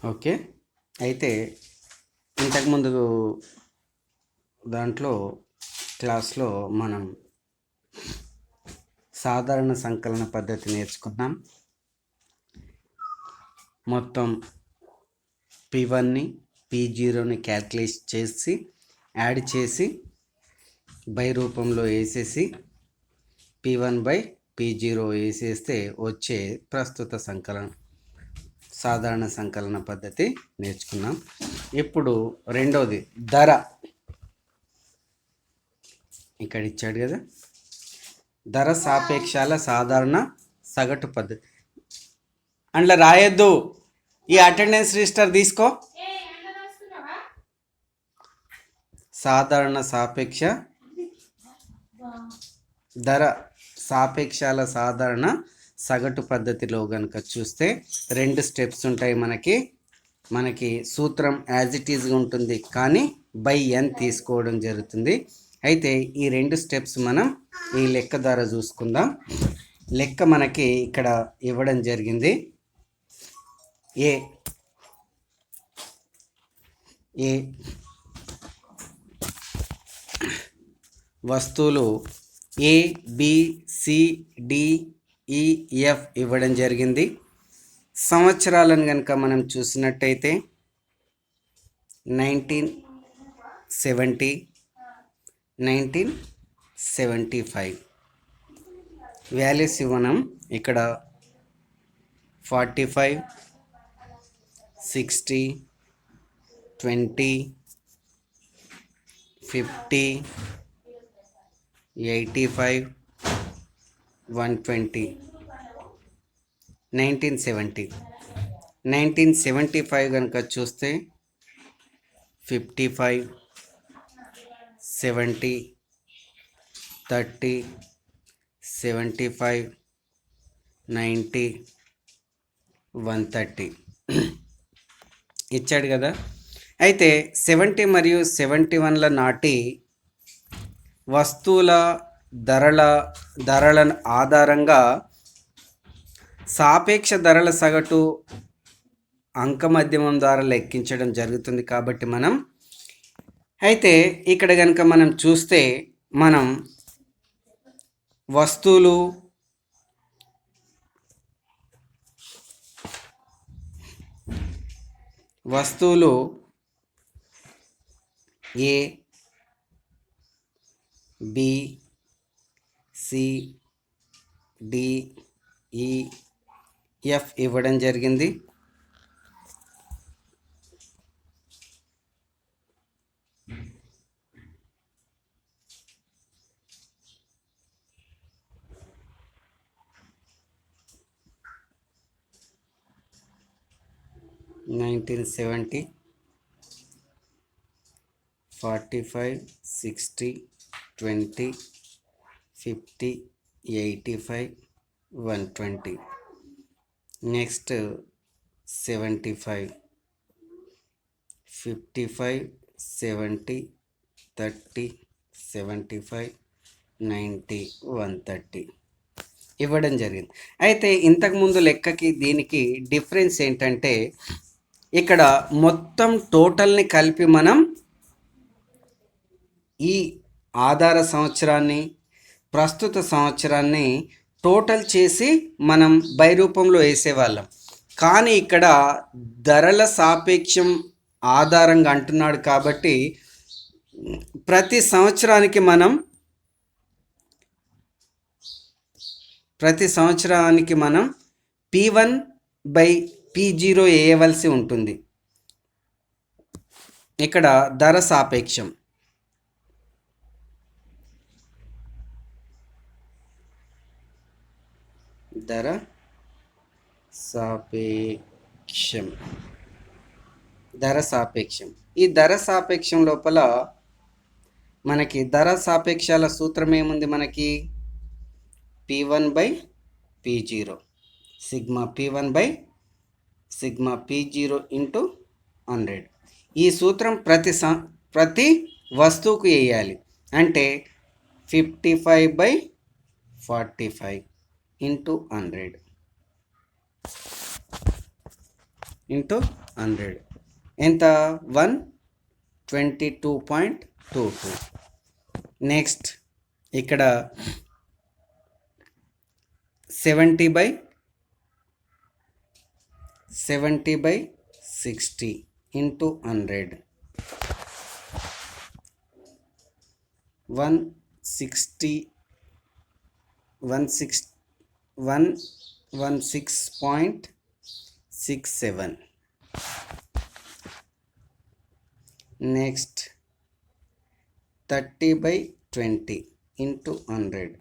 Okay. అయితే ఇంతకుముందు దాంట్లో క్లాస్లో మనం సాధారణ సంకలన పద్ధతి నేర్చుకున్నాం. మొత్తం P1ని P0ని క్యాల్కులేట్ చేసి యాడ్ చేసి బై రూపంలో వేసేసి P1/P0 వేసేస్తే వచ్చే ప్రస్తుత సంకలనం సాధారణ సంకలన పద్ధతి నేర్చుకున్నాం. ఇప్పుడు రెండోది ధర. ఇక్కడ ఇచ్చాడు కదా, ధర సాపేక్షాల సాధారణ సగటు పద్ధతి. అందులో రాయొద్దు, ఈ అటెండెన్స్ రిజిస్టర్ తీసుకో. సాధారణ సాపేక్ష ధర సాపేక్షాల సాధారణ సగటు పద్ధతిలో కనుక చూస్తే 2 స్టెప్స్ ఉంటాయి. మనకి సూత్రం యాజ్ ఇట్ ఈజ్గా ఉంటుంది, కానీ బై n తీసుకోవడం జరుగుతుంది. అయితే ఈ 2 స్టెప్స్ మనం ఈ లెక్క ద్వారా చూసుకుందాం. లెక్క మనకి ఇక్కడ ఇవ్వడం జరిగింది. ఏ వస్తువులు ABCDEF ఇవ్వడం జరిగింది. సంవత్సరాలను కనుక మనం చూసినట్టయితే 1970, 1975. వాల్యూస్ ఇవ్వడం ఇక్కడ 45, 60, 20, 50, 85, 120. 1975 కనుక చూస్తే 55, 70, 30, 75, 90, 130 ఇచ్చాడు కదా. అయితే 70 మరియు 71ల నాటి వస్తువుల ధరల ఆధారంగా సాపేక్ష ధరల సగటు అంకమధ్యమం ద్వారా లెక్కించడం జరుగుతుంది. కాబట్టి మనం అయితే ఇక్కడ కనుక మనం చూస్తే మనం వస్తువులు A, B, C, D, E, F ఇవ్వడం జరిగింది. (1970) 45, 60, 20, 50, 85, 120. నెక్స్ట్ 75, 55, 70, 30, 75, 90, 130 ఇవ్వడం జరిగింది. అయితే ఇంతకుముందు లెక్కకి దీనికి డిఫరెన్స్ ఏంటంటే, ఇక్కడ మొత్తం టోటల్ని కలిపి మనం ఈ ఆధార సంవత్సరాన్ని ప్రస్తుత సంవత్సరాన్ని టోటల్ చేసి మనం బై రూపంలో వేసేవాళ్ళం. కానీ ఇక్కడ ధరల సాపేక్షం ఆధారంగా అంటున్నాడు కాబట్టి ప్రతి సంవత్సరానికి మనం P1/P0 వేయవలసి ఉంటుంది. ఇక్కడ ధర సాపేక్షం ఈ ధర సాపేక్షం లోపల మనకి ధర సాపేక్షాల సూత్రం ఏముంది? మనకి P1/P0 సిగ్మా P1/σP0 ఇంటూ 100. ఈ సూత్రం ప్రతి వస్తువుకు వేయాలి. అంటే 55/45 ఇంటూ 100. ఇంటూ 100 ఎంత 122.22. నెక్స్ట్ ఇక్కడ 70/60 into 100 116.67. Next 30/20 into 100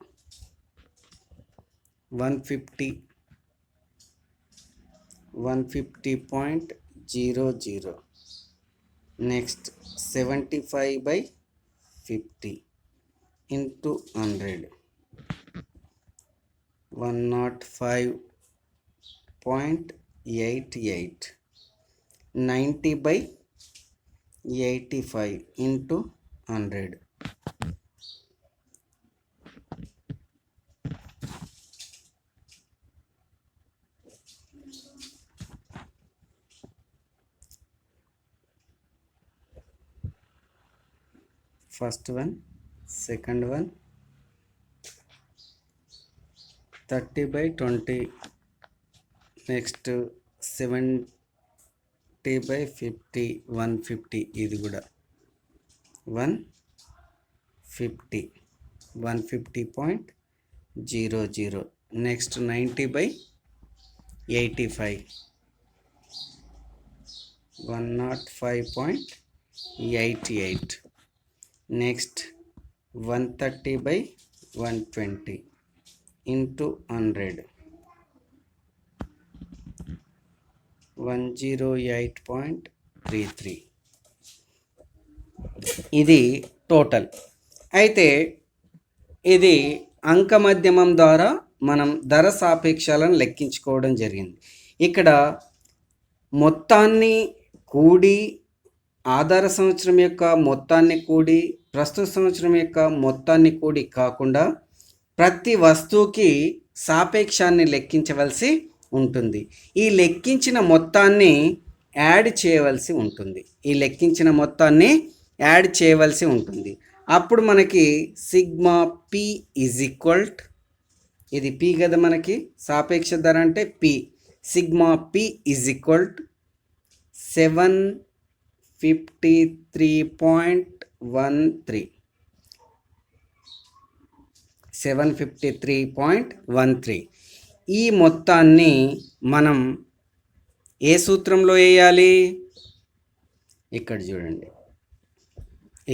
150.00. Next 75/50 into 100 105.88. 90/85 into 100 first one, second one 30/20. Next 70/50 150, ఇది కూడా 150 150.00. నెక్స్ట్ 90/85 105.88. Next 130/120 into 100 108.33. ఇది టోటల్. అయితే ఇది అంక మధ్యమం ద్వారా మనం ధర సాపేక్షాలను లెక్కించుకోవడం జరిగింది. ఇక్కడ మొత్తాన్ని కూడి ఆధార సంవత్సరం యొక్క మొత్తాన్ని కూడి ప్రస్తుత సంవత్సరం యొక్క మొత్తాన్ని కూడి కాకుండా ప్రతి వస్తువుకి సాపేక్షాన్ని లెక్కించవలసి ఉంటుంది. ఈ లెక్కించిన మొత్తాన్ని యాడ్ చేయవలసి ఉంటుంది. అప్పుడు మనకి సిగ్మా పి ఈజ్ ఈక్వల్ట్, ఇది పి కదా మనకి సాపేక్ష ధర అంటే P, sigma P is equal to 753.13. ఈ మొత్తాన్ని మనం ఏ సూత్రంలో వేయాలి? ఇక్కడ చూడండి,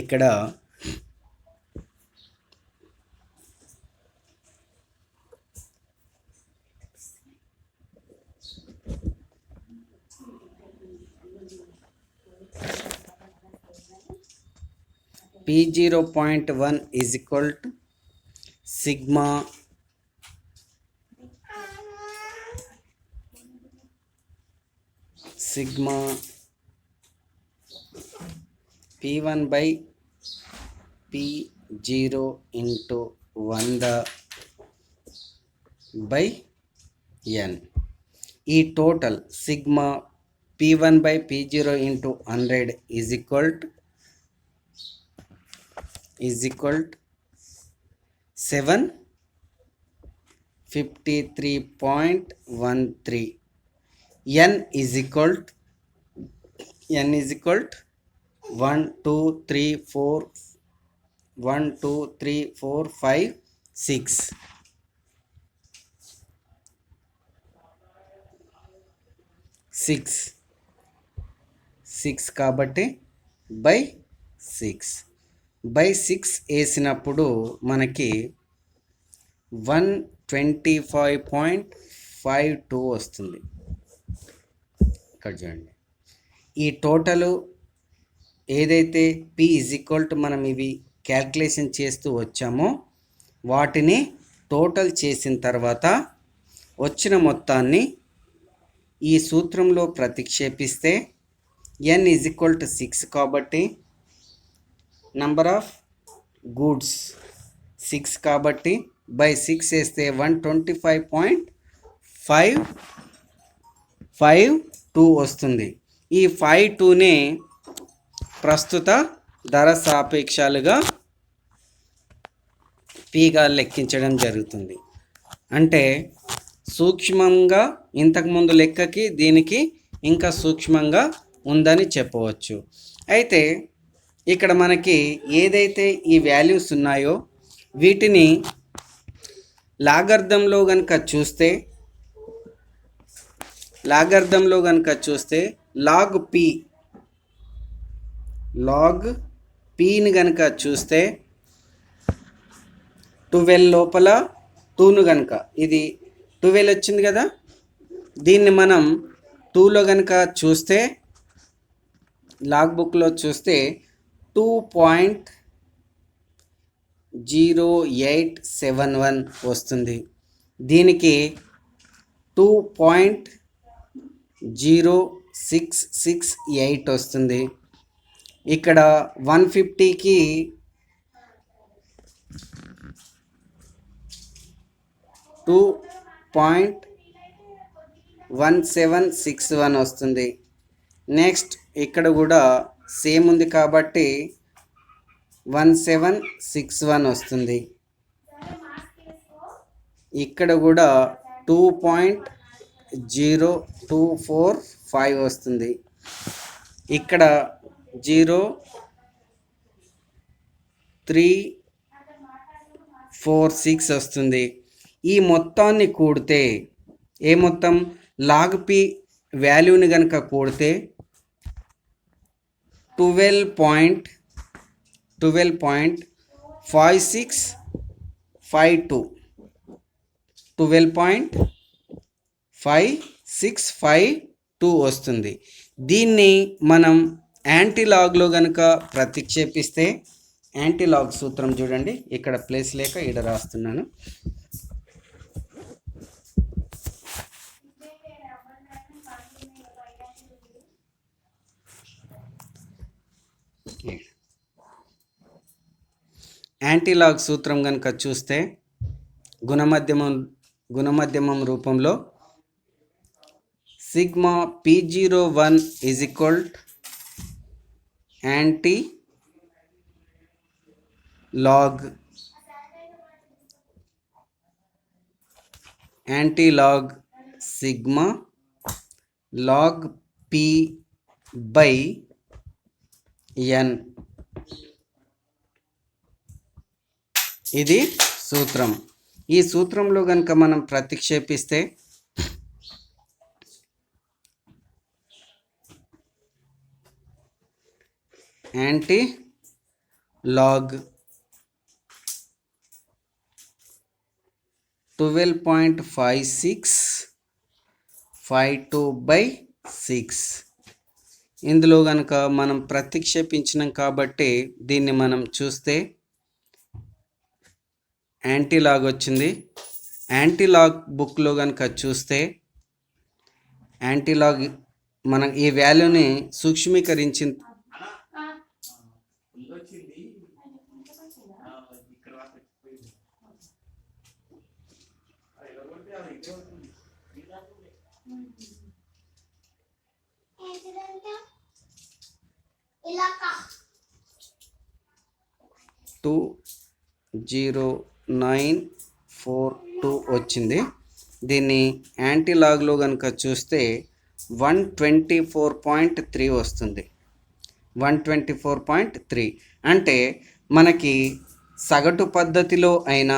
ఇక్కడ P0.1 is equal to sigma P1 by P0 into 100 by n. ఈ total sigma P1 by P0 into 100 is equal to 753.13. n is equal to 1 2 3 4 5 6 కాబట్టి by 6 వేసినప్పుడు మనకి 125.52 వస్తుంది. ఇక్కడ చూడండి, ఈ టోటలు ఏదైతే P ఈజ్ ఈక్వల్ టు మనం ఇవి క్యాల్కులేషన్ చేస్తూ వచ్చామో వాటిని టోటల్ చేసిన తర్వాత వచ్చిన మొత్తాన్ని ఈ సూత్రంలో ప్రతిక్షేపిస్తే n ఈజ్ ఈక్వల్ టు 6 కాబట్టి నంబర్ ఆఫ్ గూడ్స్ 6 కాబట్టి బై 6 వేస్తే 125.55 2 వస్తుంది. ఈ 5 2నే ప్రస్తుత ధర సాపేక్షాలుగా పీగా లెక్కించడం జరుగుతుంది. అంటే సూక్ష్మంగా ఇంతకుముందు లెక్కకి దీనికి ఇంకా సూక్ష్మంగా ఉందని చెప్పవచ్చు. అయితే ఇక్కడ మనకి ఏదైతే ఈ వాల్యూస్ ఉన్నాయో వీటిని లాగర్థంలో కనుక చూస్తే లాగ్ పీని కనుక చూస్తే 12 లోపల 2ను కనుక ఇది 12 వచ్చింది కదా, దీన్ని మనం 2లో కనుక చూస్తే లాగ్ బుక్లో చూస్తే 2.0871 వస్తుంది. దీనికి 2.0668 వస్తుంది. ఇక్కడ 150కి 2.1761 వస్తుంది. నెక్స్ట్ ఇక్కడ కూడా సేమ్ ఉంది కాబట్టి 1761 వస్తుంది. ఇక్కడ కూడా 2.0245 వస్తుంది. ఇక్కడ 0.346 వస్తుంది. ఈ మొత్తాన్ని కూడితే ఏ మొత్తం లాగ్ పి వాల్యూని కనుక కూడితే 12.5652 వస్తుంది. దీన్ని మనం యాంటీలాగ్లో కనుక ప్రతిక్షేపిస్తే యాంటీలాగ్ సూత్రం చూడండి, ఇక్కడ ప్లేస్ లేక ఇక్కడ రాస్తున్నాను. యాంటీలాగ్ సూత్రం కనుక చూస్తే గుణమధ్యమం రూపంలో sigma P01 is equal antilog sigma log P by n. ఇది సూత్రం. ఈ సూత్రంలో కనుక మనం ప్రతిక్షేపిస్తే యాంటీ లాగ్ 12.5652/6 ఇందులో కనుక మనం ప్రతిక్షేపించినాం కాబట్టి దీన్ని మనం చూస్తే యాంటీలాగ్ వచ్చింది. యాంటీలాగ్ బుక్లో కనుక చూస్తే యాంటీలాగ్ మనం ఈ వాల్యూని సూక్ష్మీకరించి టూ 0942 వచ్చింది. దీన్ని యాంటీలాగ్లో కనుక చూస్తే 124.3 వస్తుంది. 124.3 అంటే మనకి సగటు పద్ధతిలో అయినా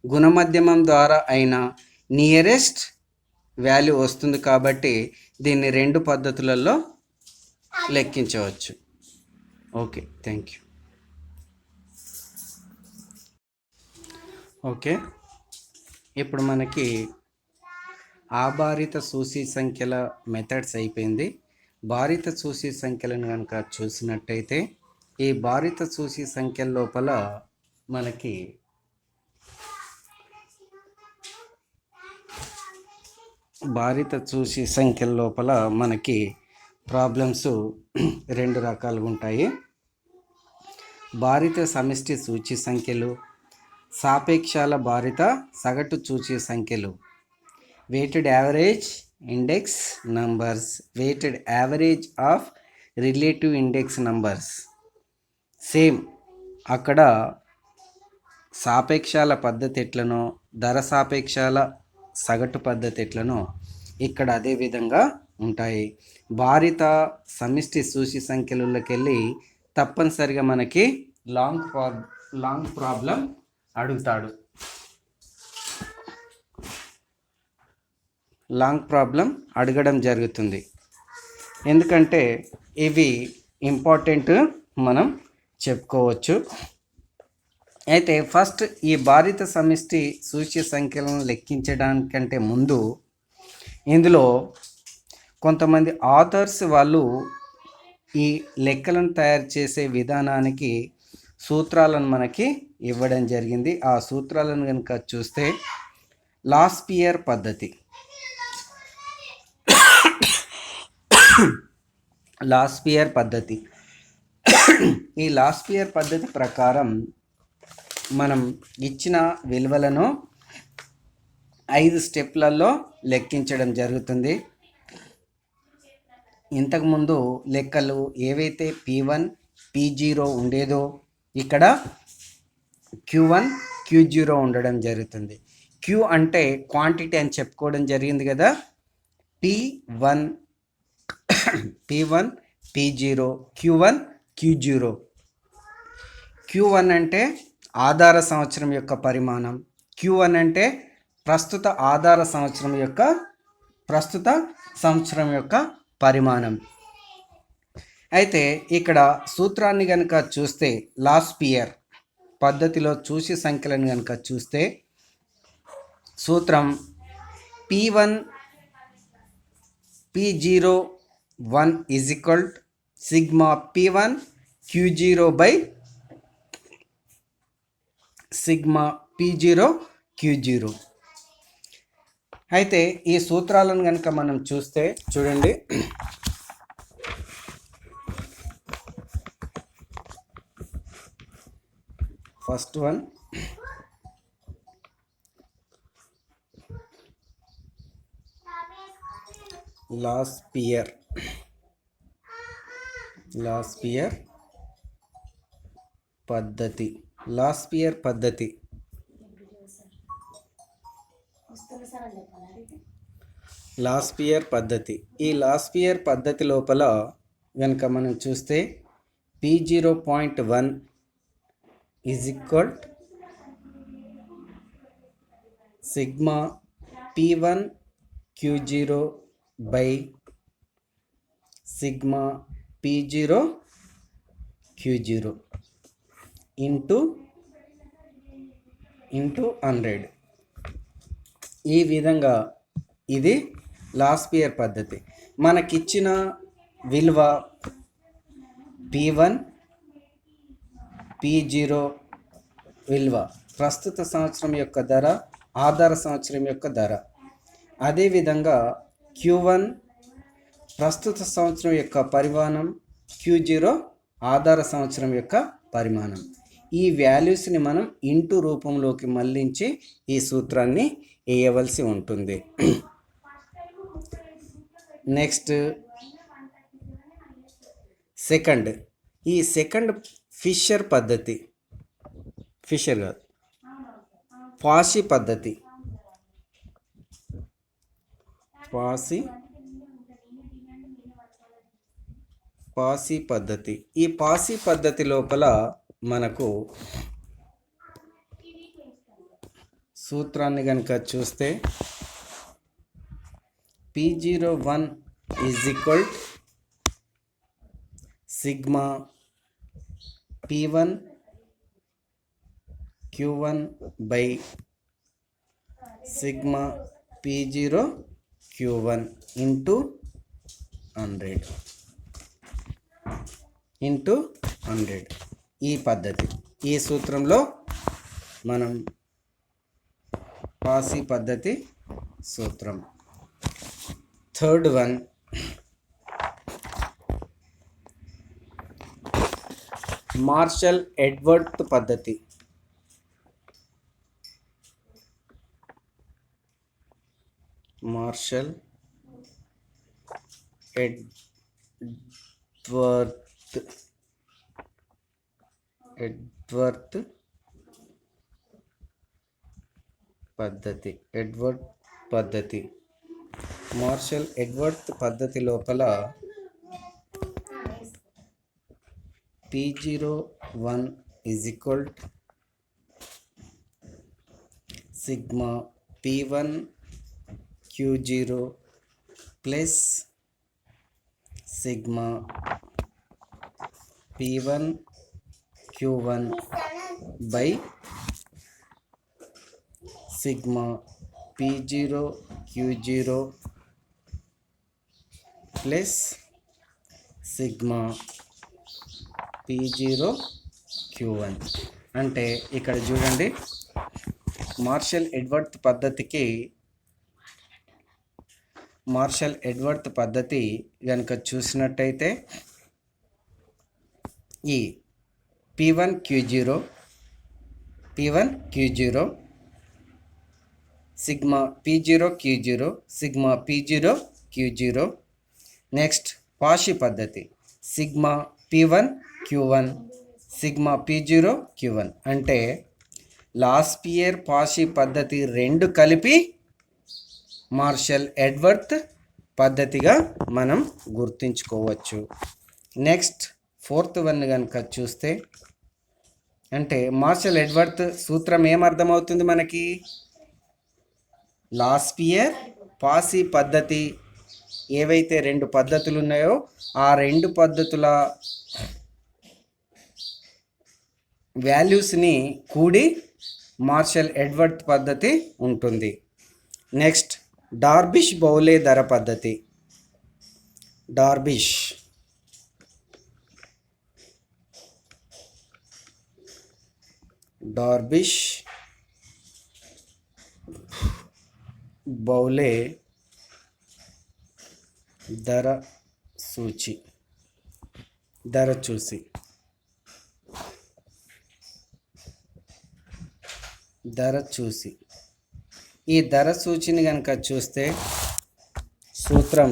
గుణమధ్యమం ద్వారా అయినా నియరెస్ట్ వాల్యూ వస్తుంది. కాబట్టి దీన్ని రెండు పద్ధతులలో లెక్కించవచ్చు. Okay, thank you. ఓకే, ఇప్పుడు మనకి ఆభారిత సూచి సంఖ్యల మెథడ్స్ అయిపోయింది. భారిత సూచి సంఖ్యలను కనుక చూసినట్టయితే ఈ భారిత సూచి సంఖ్యల లోపల మనకి ప్రాబ్లమ్స్ రెండు రకాలుగా ఉంటాయి. భారిత సమిష్టి సూచి సంఖ్యలు, సాపేక్షాల భారిత సగటు సూచి సంఖ్యలు, weighted average index numbers, weighted average of relative index numbers. Same అక్కడ సాపేక్షాల పద్ధతి ఎట్లనో, ధర సాపేక్షాల సగటు పద్ధతి ఎట్లనో ఇక్కడ అదే విధంగా ఉంటాయి. భారిత సమిష్టి సూచి సంఖ్యలలోకి వెళ్ళి తప్పనిసరిగా మనకి లాంగ్ ప్రాబ్లం అడుగుతాడు. లాంగ్ ప్రాబ్లం అడగడం జరుగుతుంది. ఎందుకంటే ఇవి ఇంపార్టెంట్ మనం చెప్పుకోవచ్చు. అయితే ఫస్ట్ ఈ భారిత సమిష్టి సూచ్య సంఖ్యలను లెక్కించడానికంటే ముందు ఇందులో కొంతమంది ఆథర్స్ వాళ్ళు ఈ లెక్కలను తయారు చేసే విధానానికి సూత్రాలను మనకి ఇవ్వడం జరిగింది. ఆ సూత్రాలను కనుక చూస్తే లాస్పియర్ పద్ధతి, లాస్పియర్ పద్ధతి ఈ లాస్పియర్ పద్ధతి ప్రకారం మనం ఇచ్చిన విలువలను 5 స్టెప్లలో లెక్కించడం జరుగుతుంది. ఇంతకుముందు లెక్కలు ఏవైతే P1 P0 ఉండేదో ఇక్కడ Q1 Q0 ఉండడం జరుగుతుంది. Q అంటే క్వాంటిటీ అని చెప్పుకోవడం జరిగింది కదా. P1 P0, Q1 Q0. Q1 అంటే ఆధార సంవత్సరం యొక్క పరిమాణం, Q1 అంటే ప్రస్తుత ఆధార సంవత్సరం యొక్క పరిమాణం. అయితే ఇక్కడ సూత్రాన్ని కనుక చూస్తే లాస్పియర్ పద్ధతిలో చూసి సంఖ్యలను కనుక చూస్తే సూత్రం P1 P0 1 is equal to sigma P1 Q0 by sigma P0 Q0. అయితే ఈ సూత్రాలను కనుక మనం చూస్తే చూడండి, ఫస్ట్ వన్ లాస్పియర్ పద్ధతి. ఈ లాస్పియర్ పద్ధతి లోపల కనుక మనం చూస్తే P0.1 is equal to sigma P1 Q0 by sigma P0 Q0 into 100. ఈ విధంగా ఇది లాస్పియర్ పద్ధతి. మనకిచ్చిన విలువ P1 P0 విలువ ప్రస్తుత సంవత్సరం యొక్క ధర, ఆధార సంవత్సరం యొక్క ధర. అదేవిధంగా Q1 ప్రస్తుత సంవత్సరం యొక్క పరిమాణం, Q0 ఆధార సంవత్సరం యొక్క పరిమాణం. ఈ వాల్యూస్ని మనం ఇంటూ రూపంలోకి మళ్ళించి ఈ సూత్రాన్ని వేయవలసి ఉంటుంది. నెక్స్ట్ ఈ సెకండ్ ఫిషర్ పద్ధతి, పాసి పద్ధతి. ఈ పాసి పద్ధతి లోపల మనకు సూత్రాన్ని కనుక చూస్తే P01 is equal to sigma P1 Q1 by sigma P0 Q1 into 100. ఈ పద్ధతి, ఈ సూత్రంలో మనం పాసి పద్ధతి సూత్రం. థర్డ్ వన్ మార్షల్ ఎడ్వర్డ్ పద్ధతి. మార్షల్ ఎడ్వర్త్ పద్ధతి మార్షల్ ఎడ్వర్త్ పద్ధతి లోపల P01 is equal to sigma P1 Q0 plus sigma P1 Q1 by sigma P0 Q0 plus sigma P0 Q1. అంటే ఇక్కడ చూడండి, మార్షల్ ఎడ్వర్త్ పద్ధతి కనుక చూసినట్టయితే ఈ P1 Q0 sigma P0 Q0 sigma P0 Q0. Next పాషి పద్ధతి sigma P1 Q1 sigma P0 Q1. అంటే లాస్పియర్ పాషి పద్ధతి రెండు కలిపి మార్షల్ ఎడ్వర్త్ పద్ధతిగా మనం గుర్తుంచుకోవచ్చు. నెక్స్ట్ ఫోర్త్ వన్ కనుక చూస్తే, అంటే మార్షల్ ఎడ్వర్త్ సూత్రం ఏమర్థమవుతుంది మనకి? లాస్పియర్ పాసి పద్ధతి ఏవైతే రెండు పద్ధతులు ఉన్నాయో ఆ రెండు పద్ధతుల వాల్యూస్ని కూడి మార్షల్ ఎడ్వర్త్ పద్ధతి ఉంటుంది. నెక్స్ట్ డార్బిష్ బౌలే ధర పద్ధతి. డార్బిష్ బౌలే ధర చూసి ఈ ధర సూచిని కనుక చూస్తే సూత్రం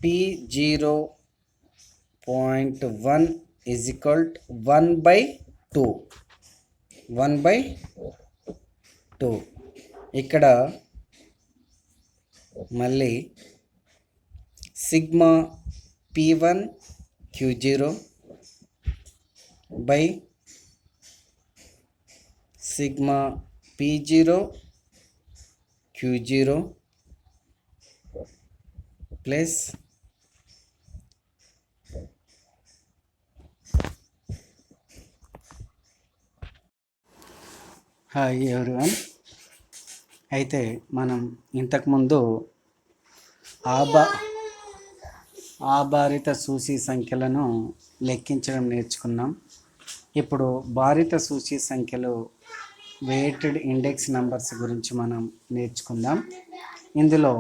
P0.1 is equal to 1/2. ఇక్కడ మళ్ళీ sigma P1 Q0 by sigma P0 Q0 plus hi everyone. అయితే మనం ఇంతకుముందు ఆభారిత సూచి సంఖ్యలను లెక్కించడం నేర్చుకున్నాం. ఇప్పుడు భారిత సూచి సంఖ్యలు వెయిటెడ్ ఇండెక్స్ నంబర్స్ గురించి మనం నేర్చుకుందాం. ఇందులో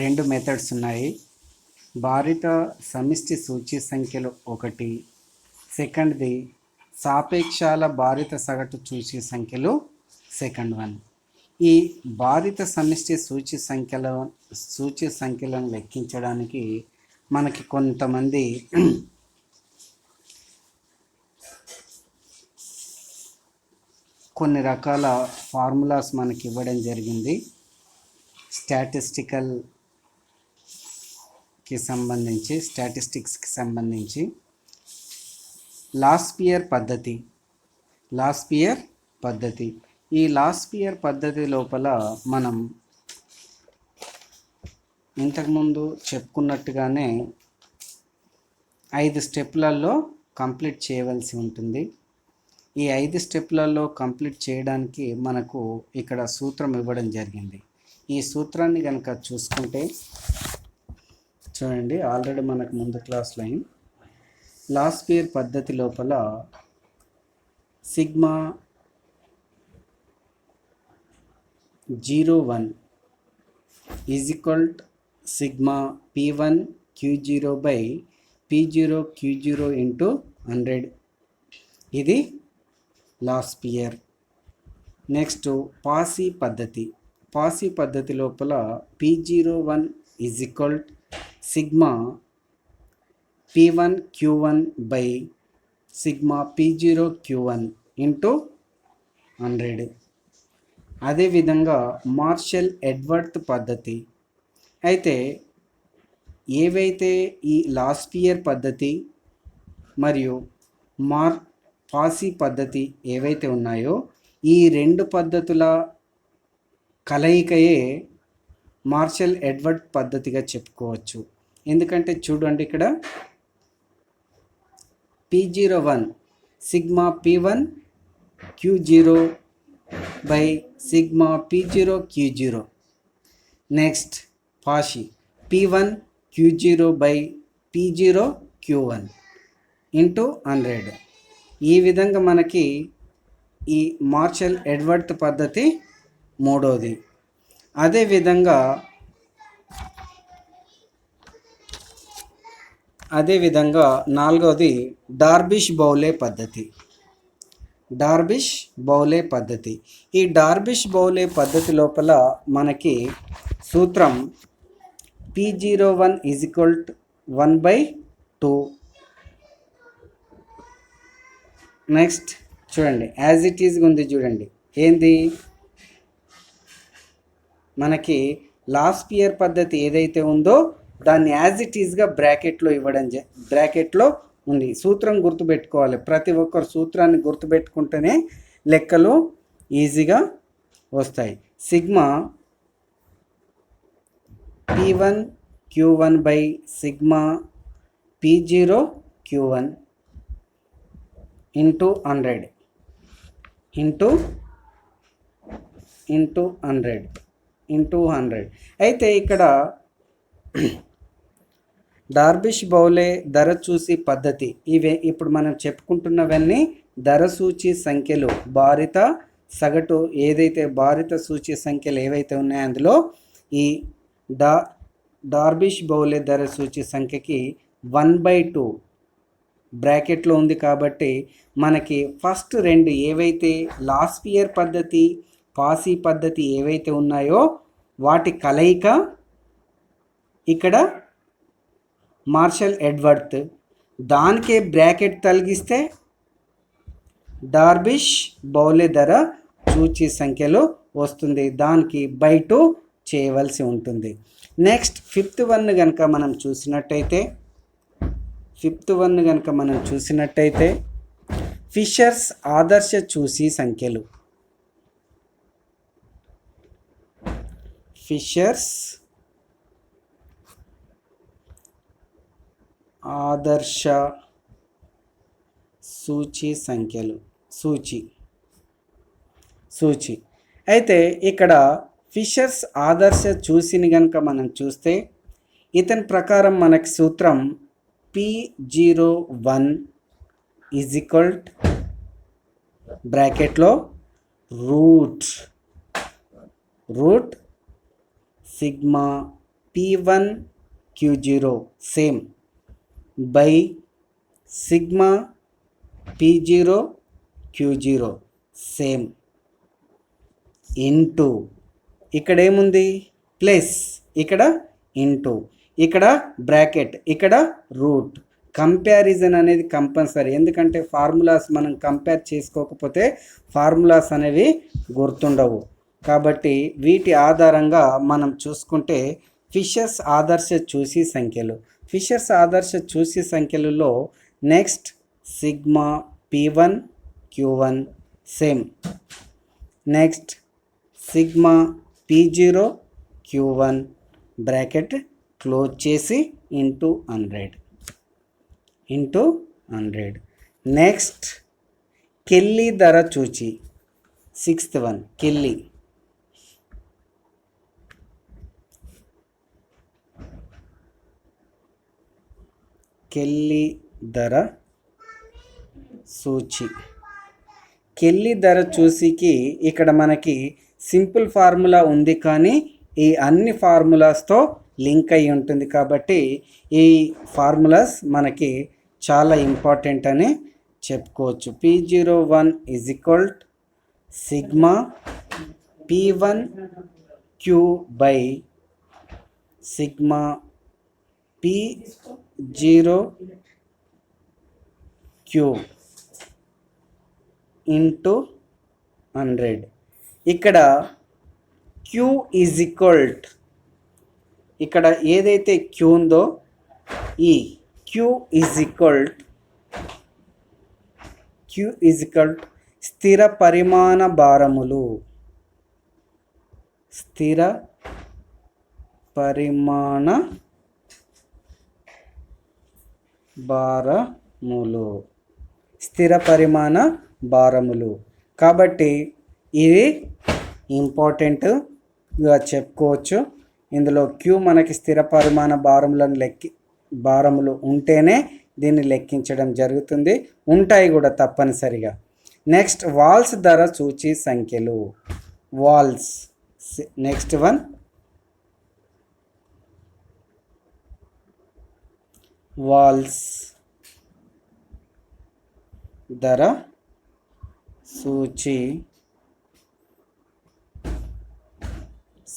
రెండు మెథడ్స్ ఉన్నాయి. భారిత సమిష్టి సూచి సంఖ్యలు ఒకటి, సెకండ్ది సాపేక్షాల భారిత సగటు సూచి సంఖ్యలు సెకండ్ వన్. ఈ భారిత సమిష్టి సూచి సంఖ్యలను లెక్కించడానికి మనకి కొంతమంది కొన్ని రకాల ఫార్ములాస్ మనకి ఇవ్వడం జరిగింది. స్టాటిస్టిక్స్కి సంబంధించి లాస్పియర్ పద్ధతి. ఈ లాస్పియర్ పద్ధతి లోపల మనం ఇంతకుముందు చెప్పుకున్నట్టుగానే 5 స్టెప్లలో కంప్లీట్ చేయవలసి ఉంటుంది. ఈ 5 స్టెప్లలో కంప్లీట్ చేయడానికి మనకు ఇక్కడ సూత్రం ఇవ్వడం జరిగింది. ఈ సూత్రాన్ని కనుక చూసుకుంటే చూడండి, ఆల్రెడీ మనకు ముందు క్లాస్లో లాస్పియర్ పద్ధతి లోపల sigma 01 is equal sigma P1 Q0 by P0 Q0 into 100. ఇది లాస్పియర్ నెక్స్ట్ పాసీ పద్ధతి. పాసీ పద్ధతి లోపల P01 is equal sigma P1 Q1 by sigma P0 Q1 into 100. అదేవిధంగా మార్షల్ ఎడ్వర్త్ పద్ధతి. అయితే ఏవైతే ఈ లాస్పియర్ పద్ధతి మరియు పాసీ పద్ధతి ఏవైతే ఉన్నాయో ఈ రెండు పద్ధతుల కలయికయే మార్షల్ ఎడ్వర్త్ పద్ధతిగా చెప్పుకోవచ్చు. ఎందుకంటే చూడండి, ఇక్కడ P01 sigma P1 Q0 by sigma P0 Q0. Next Paasche P1 Q0 by P0 Q1 into 100. ఈ విధంగా మనకి ఈ మార్షల్ ఎడ్వర్త్ పద్ధతి మూడోది. అదేవిధంగా నాలుగోది డార్బిష్ బౌలే పద్ధతి. డార్బిష్ బౌలే పద్ధతి. ఈ డార్బిష్ బౌలే పద్ధతి లోపల మనకి సూత్రం P01 ఈజ్ ఈక్వల్ 1/2. నెక్స్ట్ చూడండి, యాజ్ ఇట్ ఈజ్గా ఉంది చూడండి. ఏంది మనకి లాస్పియర్ పద్ధతి ఏదైతే ఉందో దాన్ని యాజ్ ఇట్ ఈజ్గా బ్రాకెట్లో ఉంది. సూత్రం గుర్తుపెట్టుకోవాలి. ప్రతి ఒక్కరు సూత్రాన్ని గుర్తుపెట్టుకుంటేనే లెక్కలు ఈజీగా వస్తాయి. Sigma P1 Q1 by sigma P0 Q1 into 100 into 100. అయితే ఇక్కడ డార్బిష్ బౌలే ధర చూసి పద్ధతి. ఇవే ఇప్పుడు మనం చెప్పుకుంటున్నవన్నీ ధర సూచి సంఖ్యలు. భారిత సగటు ఏదైతే భారిత సూచి సంఖ్యలు ఏవైతే ఉన్నాయో అందులో ఈ డార్బిష్ బౌలే ధర సూచి సంఖ్యకి 1/2 బ్రాకెట్లో ఉంది. కాబట్టి మనకి ఫస్ట్ రెండు ఏవైతే లాస్పియర్ పద్ధతి పాసీ పద్ధతి ఏవైతే ఉన్నాయో వాటి కలయిక ఇక్కడ మార్షల్ ఎడ్వర్త్. దానికే బ్రాకెట్ తొలగిస్తే డార్బిష్ బౌలే ధర సూచి సంఖ్యలో వస్తుంది. దానికి /2 చేయవలసి ఉంటుంది. నెక్స్ట్ ఫిఫ్త్ వన్ కనుక మనం చూసినట్టయితే ఫిషర్స్ ఆదర్శ చూసి సంఖ్యలు. ఫిషర్స్ ఆదర్శ సూచి సంఖ్యలు. సూచి అయితే ఇక్కడ ఫిషర్స్ ఆదర్శ చూసిని కనుక మనం చూస్తే ఇతని ప్రకారం మనకి సూత్రం P01 ఈజ్ ఈక్వల్ బ్రాకెట్లో root sigma P1 Q0 same by sigma P0 Q0 same into ఇక్కడ ఏముంది ప్లస్, ఇక్కడ ఇంటూ, ఇక్కడ బ్రాకెట్, ఇక్కడ రూట్. కంపారిజన్ అనేది కంపల్సరీ. ఎందుకంటే ఫార్ములాస్ మనం కంపేర్ చేసుకోకపోతే ఫార్ములాస్ అనేవి గుర్తుండవు. కాబట్టి వీటి ఆధారంగా మనం చూసుకుంటే ఫిషర్స్ ఆదర్శ చూసి సంఖ్యలలో next sigma P1 Q1 same. Next sigma P0 Q1 bracket close చేసి ఇంటూ 100. నెక్స్ట్ కెల్లీ ధర చూచి సిక్స్త్ వన్ కెల్లీ ధర సూచి. కెల్లీ ధర చూసికి ఇక్కడ మనకి సింపుల్ ఫార్ములా ఉంది, కానీ ఈ అన్ని ఫార్ములాస్తో లింక్ అయి ఉంటుంది. కాబట్టి ఈ ఫార్ములాస్ మనకి చాలా ఇంపార్టెంట్ అని చెప్పుకోవచ్చు. P01 is equal sigma P1 Q by sigma P0 Q into 100. ఇక్కడ Q ఈజ్ ఈక్వల్, ఇక్కడ ఏదైతే Q ఉందో ఈ Q ఈజ్ ఈక్వల్ స్థిర పరిమాణ భారములు, స్థిర పరిమాణ భారములు, స్థిర పరిమాణ భారములు. కాబట్టి ఇది ఇంపార్టెంట్గా చెప్పుకోవచ్చు. ఇందులో Q మనకి స్థిర పరిమాణ భారములు ఉంటేనే దీన్ని లెక్కించడం జరుగుతుంది, ఉంటాయి కూడా తప్పనిసరిగా. నెక్స్ట్ వాల్స్ ధర సూచి సంఖ్యలు. వాల్స్, నెక్స్ట్ వన్ వాల్స్ ధర సూచి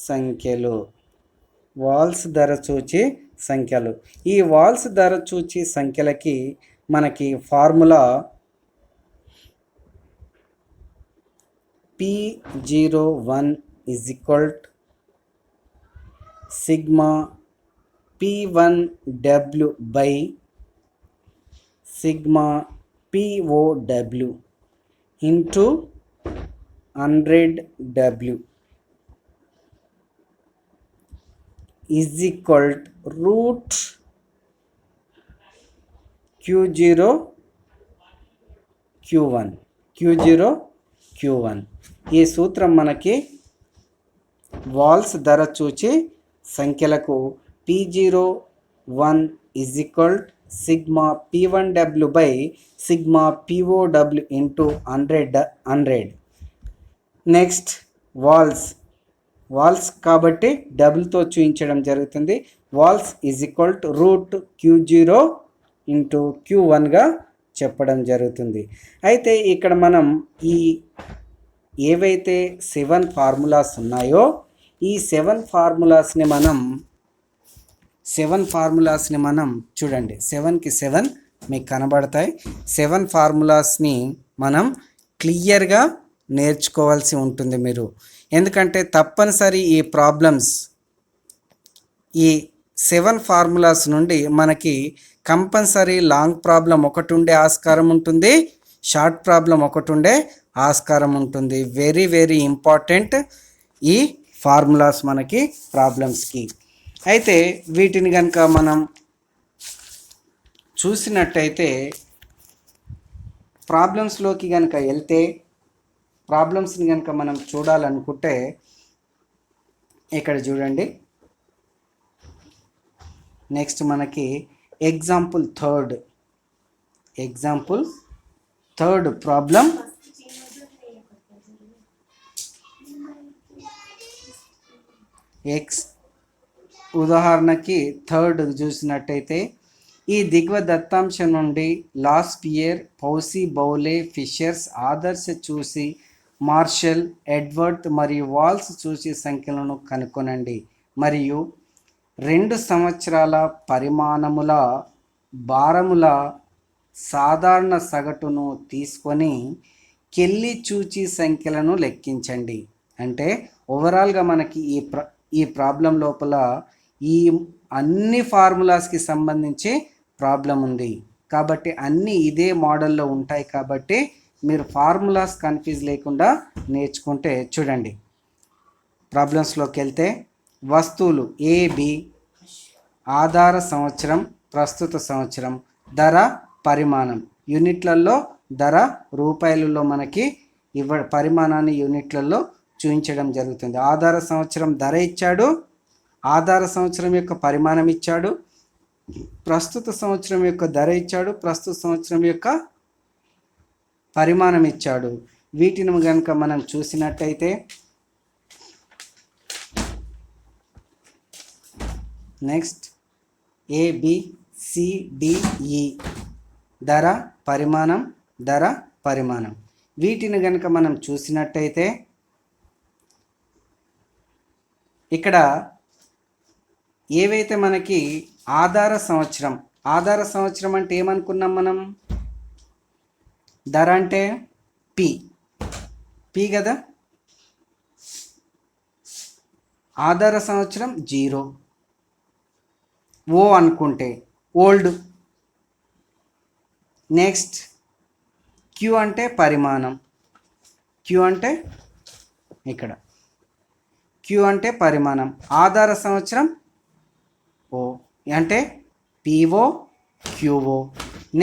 సంఖ్యలు. వాల్స్ ధర సూచి సంఖ్యలు. ఈ వాల్స్ ధర సూచి సంఖ్యలకి మనకి formula P01 is equal sigma P1W by sigma POW into 100W is equal root Q0 Q1. ఈ సూత్రం మనకి వాల్స్ ధర చూచి సంఖ్యలకు P01 is equal sigma P1W by sigma POW into 100. Next Walsh కాబట్టి డబుల్తో చూపించడం జరుగుతుంది. Walsh is equal to root Q0 into Q1గా చెప్పడం జరుగుతుంది. అయితే ఇక్కడ మనం ఈ ఏవైతే 7 ఫార్ములాస్ ఉన్నాయో ఈ 7 ఫార్ములాస్ని మనం చూడండి, 7కి 7 మీకు కనబడతాయి. 7 ఫార్ములాస్ని మనం క్లియర్గా నేర్చుకోవాల్సి ఉంటుంది మీరు. ఎందుకంటే తప్పనిసరి ఈ ప్రాబ్లమ్స్, ఈ 7 ఫార్ములాస్ నుండి మనకి కంపల్సరీ లాంగ్ ప్రాబ్లం ఒకటి ఉండే ఆస్కారం ఉంటుంది, షార్ట్ ప్రాబ్లం ఒకటి ఉండే ఆస్కారం ఉంటుంది. వెరీ వెరీ ఇంపార్టెంట్ ఈ ఫార్ములాస్ మనకి ప్రాబ్లమ్స్కి. అయితే వీటిని కనుక మనం చూసినట్టయితే ప్రాబ్లమ్స్లోకి కనుక వెళ్తే, ప్రాబ్లమ్స్ని కనుక మనం చూడాలనుకుంటే ఇక్కడ చూడండి. నెక్స్ట్ మనకి ఎగ్జాంపుల్ థర్డ్ ప్రాబ్లం. ఉదాహరణకి థర్డ్ చూసినట్టయితే ఈ దిగువ దత్తాంశం నుండి లాస్పియర్, పౌసీ, బౌలే, ఫిషర్స్ ఆదర్శ చూసి, మార్షల్, ఎడ్వర్డ్ మరియు వాల్స్ చూసి సంఖ్యలను కనుగొనండి మరియు 2 సంవత్సరాల పరిమాణముల భారముల సాధారణ సగటును తీసుకొని కెల్లి చూచి సంఖ్యలను లెక్కించండి. అంటే ఓవరాల్గా మనకి ఈ ప్రాబ్లం లోపల ఈ అన్ని ఫార్ములాస్కి సంబంధించి ప్రాబ్లం ఉంది కాబట్టి అన్నీ ఇదే మోడల్లో ఉంటాయి. కాబట్టి మీరు ఫార్ములాస్ కన్ఫ్యూజ్ లేకుండా నేర్చుకుంటే చూడండి. ప్రాబ్లమ్స్లోకి వెళ్తే వస్తువులు AB, ఆధార సంవత్సరం, ప్రస్తుత సంవత్సరం, ధర, పరిమాణం యూనిట్లలో, ధర రూపాయలలో మనకి పరిమాణాన్ని యూనిట్లలో చూపించడం జరుగుతుంది. ఆధార సంవత్సరం ధర ఇచ్చాడు, ఆధార సంవత్సరం యొక్క పరిమాణం ఇచ్చాడు, ప్రస్తుత సంవత్సరం యొక్క ధర ఇచ్చాడు, ప్రస్తుత సంవత్సరం యొక్క పరిమాణం ఇచ్చాడు. వీటిని కనుక మనం చూసినట్టయితే నెక్స్ట్ ABCDE ధర, పరిమాణం, ధర, పరిమాణం. వీటిని కనుక మనం చూసినట్టయితే ఇక్కడ ఏవైతే మనకి ఆధార సంవత్సరం అంటే ఏమనుకున్నాం మనం? ధర అంటే పి కదా. ఆధార సంవత్సరం 0, ఓ అనుకుంటే ఓల్డ్. నెక్స్ట్ క్యూ అంటే పరిమాణం, క్యూ అంటే ఇక్కడ క్యూ అంటే పరిమాణం. ఆధార సంవత్సరం ఓ అంటే పిఓ క్యూఓ.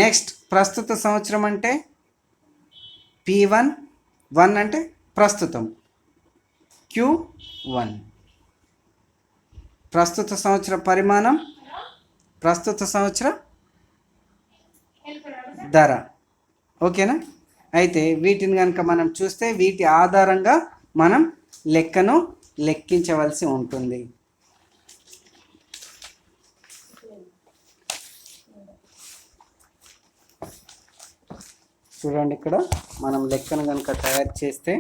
నెక్స్ట్ ప్రస్తుత సంవత్సరం అంటే P1 అంటే ప్రస్తుతం, Q1. ప్రస్తుత సంవత్సర పరిమాణం, ప్రస్తుత సంవత్సరం ధర. ఓకేనా? అయితే వీటిని కనుక మనం చూస్తే వీటి ఆధారంగా మనం లెక్కను లెక్కించవలసి ఉంటుంది. చూడండి, ఇక్కడ మనం లెక్కను కనుక తయారు చేస్తే